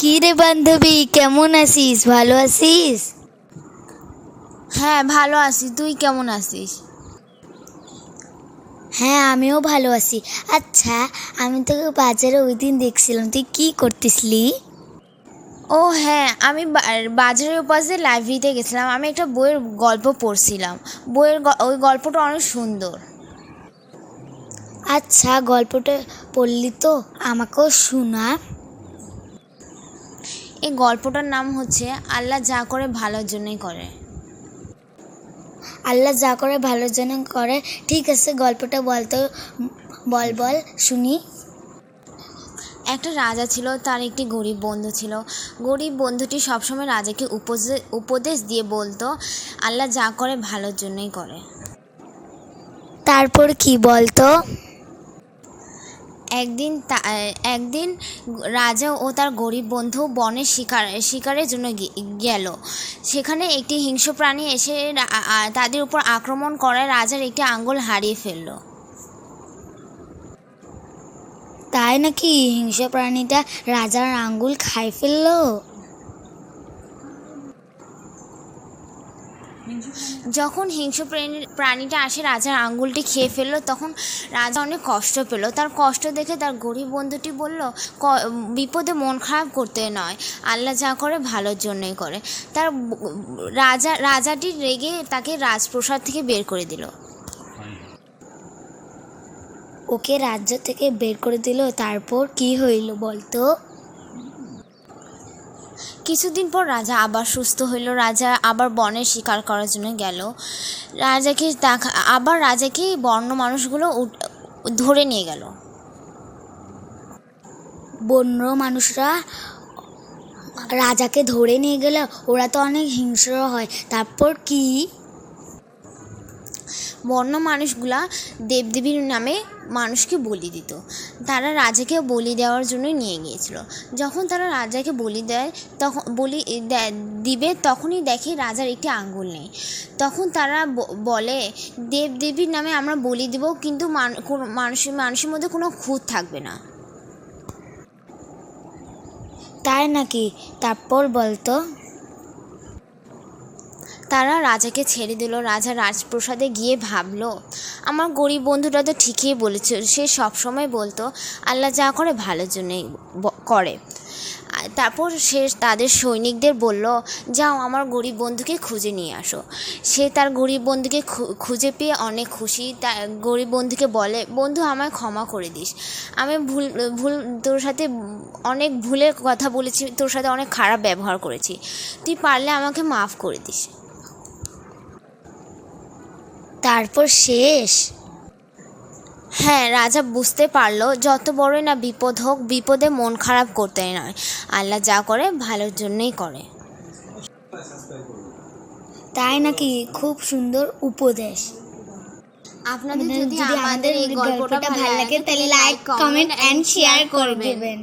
কি রে বান্ধবী, কেমন আছিস? ভালো আছিস? হ্যাঁ, ভালো আছি। তুই কেমন আছিস? হ্যাঁ, আমিও ভালো আছি। আচ্ছা, আমি তোকে বাজারে ওই দিন দেখছিলাম, তুই কি করতেছিলি? ও হ্যাঁ, আমি বাজারের পাশে লাইব্রেরিতে গেছিলাম। আমি একটা বইয়ের গল্প পড়ছিলাম। ওই গল্পটা অনেক সুন্দর। আচ্ছা, গল্পটা পড়লি তো, আমাকেও শোনা। এই গল্পটার নাম হচ্ছে আল্লাহ যা করে ভালোর জন্যই করে। আল্লাহ যা করে ভালোর জন্য করে। ঠিক আছে, গল্পটা বলতো, বল শুনি। একটা রাজা ছিল, তার একটি গরিব বন্ধু ছিল। গরিব বন্ধুটি সবসময় রাজাকে উপদেশ দিয়ে বলতো, আল্লাহ যা করে ভালোর জন্যই করে। তারপর কি বলতো? একদিন রাজা ও তার গরিব বন্ধু বনে শিকারের জন্য গেল। সেখানে একটি হিংস্র প্রাণী এসে তাদের উপর আক্রমণ করে রাজার একটি আঙ্গুল হারিয়ে ফেলল। তাই নাকি? হিংস্র প্রাণীটা রাজার আঙ্গুল খাই ফেললো? যখন হিংস্র প্রাণীটা আসে রাজার আঙ্গুলটি খেয়ে ফেললো, তখন রাজা অনেক কষ্ট পেল। তার কষ্ট দেখে তার গরিব বন্ধুটি বলল, বিপদে মন খারাপ করতে নয়, আল্লাহ যা করে ভালোর জন্যই করে। তার রাজাটি রেগে তাকে রাজপ্রাসাদ থেকে বের করে দিল। ওকে রাজ্য থেকে বের করে দিল? তারপর কি হইল বলতো? কিছুদিন পর রাজা আবার সুস্থ হইল। রাজা আবার বনে শিকার করার জন্য গেল। রাজাকে বন্য মানুষগুলো ধরে নিয়ে গেল। বন্য মানুষরা রাজাকে ধরে নিয়ে গেল? ওরা তো অনেক হিংস্র হয়। তারপর কি? বন্য মানুষগুলা দেবদেবীর নামে মানুষকে বলি দিত। তারা রাজাকে বলি দেওয়ার জন্য নিয়ে গিয়েছিল। যখন তারা রাজাকে বলি দেয়, তখনই দেখে রাজার একটি আঙ্গুল নেই। তখন তারা বলে, দেবদেবীর নামে আমরা বলি দিব, কিন্তু মানুষের মধ্যে কোনো খুঁত থাকবে না। তাই নাকি? তারপর বলতো। তারা রাজাকে ছেড়ে দিল। রাজা রাজপ্রাসাদে গিয়ে ভাবলো, আমার গরিব বন্ধুটা তো ঠিকই বলেছে। সে সবসময় বলতো আল্লাহ যা করে ভালোর জন্যই করে। তারপর সে তাদের সৈনিকদের বলল, যাও আমার গরিব বন্ধুকে খুঁজে নিয়ে আসো। সে তার গরিব বন্ধুকে খুঁজে পেয়ে অনেক খুশি। তার গরিব বন্ধুকে বলে, বন্ধু আমায় ক্ষমা করে দিস। আমি ভুল তোর সাথে অনেক ভুলের কথা বলেছি, তোর সাথে অনেক খারাপ ব্যবহার করেছি। তুই পারলে আমাকে মাফ করে দিস। তারপর শেষ? হ্যাঁ, রাজা বুঝতে পারলো যত বড়ই না বিপদ হোক, বিপদে মন খারাপ করতে নয়, আল্লাহ যা করে ভালোর জন্যই করে। তাই নাকি? খুব সুন্দর উপদেশ। আপনাদের যদি আমাদের এই গল্পটা ভালো লাগে, তাহলে like, comment comment and and share করে করবেন। দেবেন।